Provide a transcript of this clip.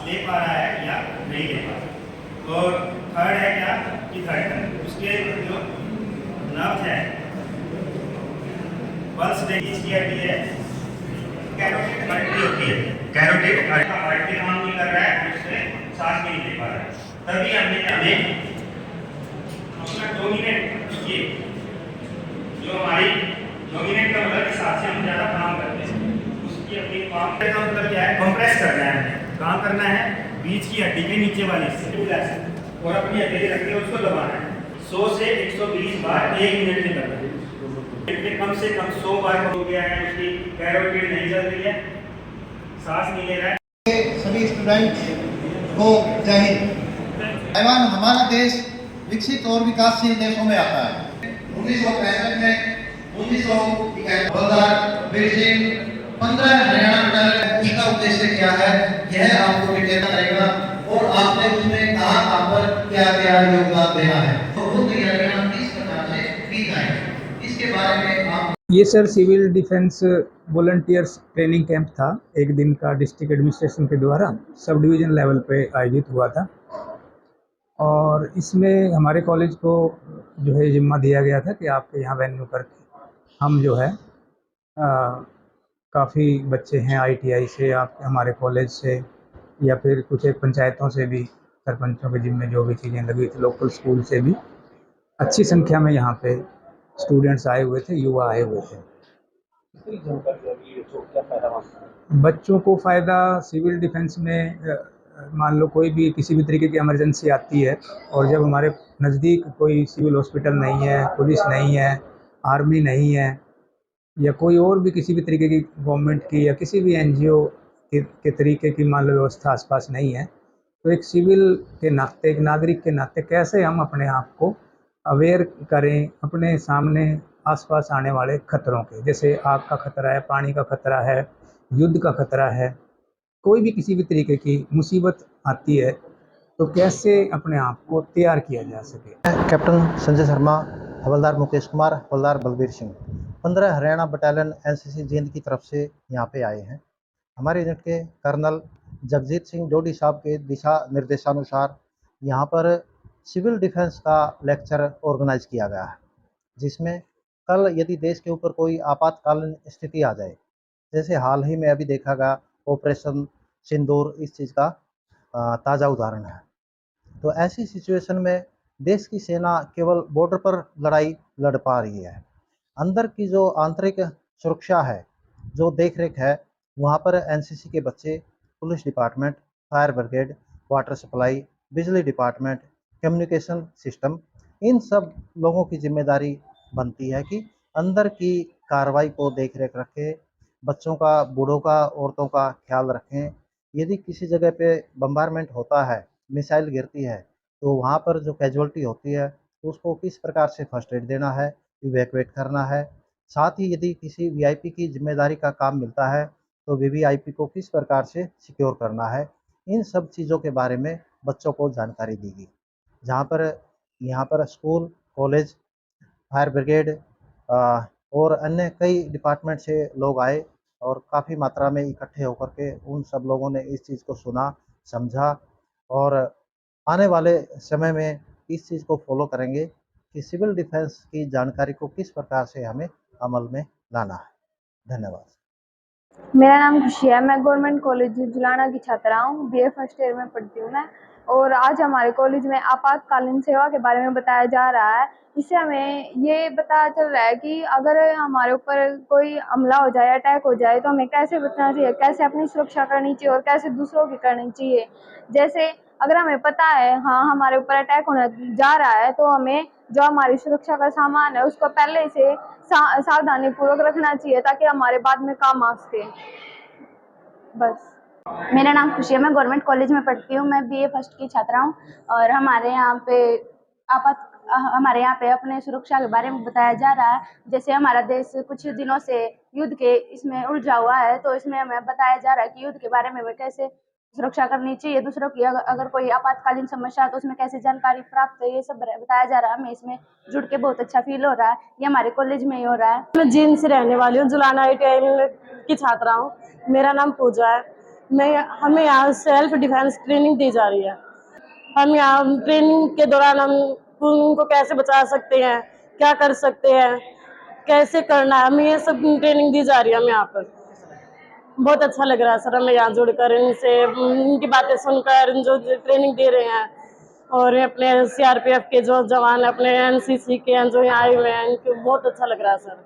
ले पा रहा है या नहीं ले पा रहा। और थर्ड है क्या कि धड़कन, उसके जो नर्व है, पल्स रेट की हड्डी है, कैरोटिड आर्टरी होती है, कैरोटिड आर्टरी काम नहीं कर रहा है, उससे सांस नहीं ले पा रहा है, तभी हमें अपना डोमिनेंट, ये जो हमारी डोमिनेंट का मतलब इस हाथ से हम ज़्यादा काम करते हैं, उसकी अपनी काम का मतलब क्या है, कंप्रेस करना है, काम करना है बीच की हड्डी के नीचे वाली हिस्से और अपनी हथेली रख के उसको दबाना है 100 से 120 बार 1 मिनट में करना है। कम से कम 100 बार हो गया है, उसकी कैरोटिड नहीं चल रही है, सांस नहीं ले रहा है। सभी स्टूडेंट को जय हिंद। ताइवान हमारा देश विकसित और विकासशील देशों में आता है। 1965 में 15 हरियाणा इसका उद्देश्य क्या है यह आपको डिटेल करेगा और आपने उसमें कहाँ पर क्या क्या योगदान देना है, तो वो तैयारियां किस प्रकार से की जाएगी इसके बारे में आप। ये sir civil defence volunteers training camp था, एक दिन का डिस्ट्रिक्ट एडमिनिस्ट्रेशन के द्वारा सब डिवीज़न लेवल पे आयोजित हुआ था और इसमें हमारे कॉलेज को जो है जिम्मा दिया गया था कि आपके यहाँ वेन्यू करके हम जो है काफ़ी बच्चे हैं आईटीआई से, आप हमारे कॉलेज से या फिर कुछ एक पंचायतों से भी, सरपंचों के जिम्मे जो भी चीज़ें लगी थी, लोकल स्कूल से भी अच्छी संख्या में यहाँ पे स्टूडेंट्स आए हुए थे, युवा आए हुए थे। बच्चों को फ़ायदा सिविल डिफेंस में मान लो कोई भी किसी भी तरीके की इमरजेंसी आती है और जब हमारे नज़दीक कोई सिविल हॉस्पिटल नहीं है, पुलिस नहीं है, आर्मी नहीं है या कोई और भी किसी भी तरीके की गवर्नमेंट की या किसी भी एनजीओ के तरीके की मान लो व्यवस्था आसपास नहीं है, तो एक सिविल के नाते, एक नागरिक के नाते कैसे हम अपने आप को अवेयर करें अपने सामने आसपास आने वाले खतरों के, जैसे आग का खतरा है, पानी का खतरा है, युद्ध का खतरा है, कोई भी किसी भी तरीके की मुसीबत आती है तो कैसे अपने आप को तैयार किया जा सके। कैप्टन संजय शर्मा, हवलदार मुकेश कुमार, हवलदार बलबीर सिंह, 15 हरियाणा बटालियन एनसीसी जींद की तरफ से यहाँ पे आए हैं। हमारे यूनिट के कर्नल जगजीत सिंह जोड़ी साहब के दिशा निर्देशानुसार यहाँ पर सिविल डिफेंस का लेक्चर ऑर्गेनाइज किया गया है, जिसमें कल यदि देश के ऊपर कोई आपातकालीन स्थिति आ जाए, जैसे हाल ही में अभी देखा गया ऑपरेशन सिंदूर, इस चीज़ का ताज़ा उदाहरण है। तो ऐसी सिचुएशन में देश की सेना केवल बॉर्डर पर लड़ाई लड़ पा रही है, अंदर की जो आंतरिक सुरक्षा है, जो देख रेख है, वहाँ पर एनसीसी के बच्चे, police department, fire brigade, water supply, बिजली डिपार्टमेंट, कम्युनिकेशन सिस्टम, इन सब लोगों की जिम्मेदारी बनती है कि अंदर की कार्रवाई को देख रेख रखें, बच्चों का, बूढ़ों का, औरतों का ख्याल रखें। यदि किसी जगह पे बम्बारमेंट होता है, मिसाइल गिरती है, तो वहाँ पर जो कैजुअल्टी होती है उसको किस प्रकार से फर्स्ट एड देना है, इवैक्यूएट करना है। साथ ही यदि किसी वीआईपी की जिम्मेदारी का काम मिलता है तो वीवीआईपी को किस प्रकार से सिक्योर करना है, इन सब चीज़ों के बारे में बच्चों को जानकारी दी गई। जहाँ पर यहाँ पर स्कूल, कॉलेज, फायर ब्रिगेड और अन्य कई डिपार्टमेंट से लोग आए और काफ़ी मात्रा में इकट्ठे होकर के उन सब लोगों ने इस चीज़ को सुना, समझा और आने वाले समय में इस चीज़ को फॉलो करेंगे कि सिविल डिफेंस की जानकारी को किस प्रकार से हमें अमल में लाना है। धन्यवाद। मेरा नाम खुशी है, मैं गवर्नमेंट कॉलेज जुलाना की छात्रा हूँ, बीए फर्स्ट ईयर में पढ़ती हूँ मैं। और आज हमारे कॉलेज में आपातकालीन सेवा के बारे में बताया जा रहा है। इससे हमें ये पता चल रहा है कि अगर हमारे ऊपर कोई हमला हो जाए, अटैक हो जाए, तो हमें कैसे बचना चाहिए, कैसे अपनी सुरक्षा करनी चाहिए और कैसे दूसरों की करनी चाहिए। जैसे अगर हमें पता है हाँ हमारे ऊपर अटैक होने जा रहा है, तो हमें जो हमारी सुरक्षा का सामान है उसको पहले से सावधानी पूर्वक रखना चाहिए ताकि हमारे बाद में काम आ सके। बस। मेरा नाम खुशी है, मैं गवर्नमेंट कॉलेज में पढ़ती हूँ, मैं बीए फर्स्ट की छात्रा हूँ। और हमारे यहाँ पे अपने सुरक्षा के बारे में बताया जा रहा है। जैसे हमारा देश कुछ दिनों से युद्ध के इसमें उलझा हुआ है, तो इसमें हमें बताया जा रहा है कि युद्ध के बारे में हमें कैसे सुरक्षा करनी चाहिए, दूसरों की अगर कोई आपातकालीन समस्या है तो उसमें कैसे जानकारी प्राप्त है, ये सब बताया जा रहा है। हमें इसमें जुड़ के बहुत अच्छा फील हो रहा है, ये हमारे कॉलेज में ही हो रहा है। मैं जींद से रहने वाली हूँ, जुलाना ITI की छात्रा हूँ। मेरा नाम पूजा है। हमें यहाँ सेल्फ डिफेंस ट्रेनिंग दी जा रही है। हम यहाँ ट्रेनिंग के दौरान हम उनको कैसे बचा सकते हैं, क्या कर सकते हैं, कैसे करना है, हमें ये सब ट्रेनिंग दी जा रही है। हमें यहाँ पर बहुत अच्छा लग रहा है सर, हमें यहाँ जुड़कर इनसे इनकी बातें सुनकर जो ट्रेनिंग दे रहे हैं, और अपने सीआरपीएफ के जो जवान अपने एनसीसी के हैं जो यहाँ आए हुए हैं, इनको बहुत अच्छा लग रहा है सर।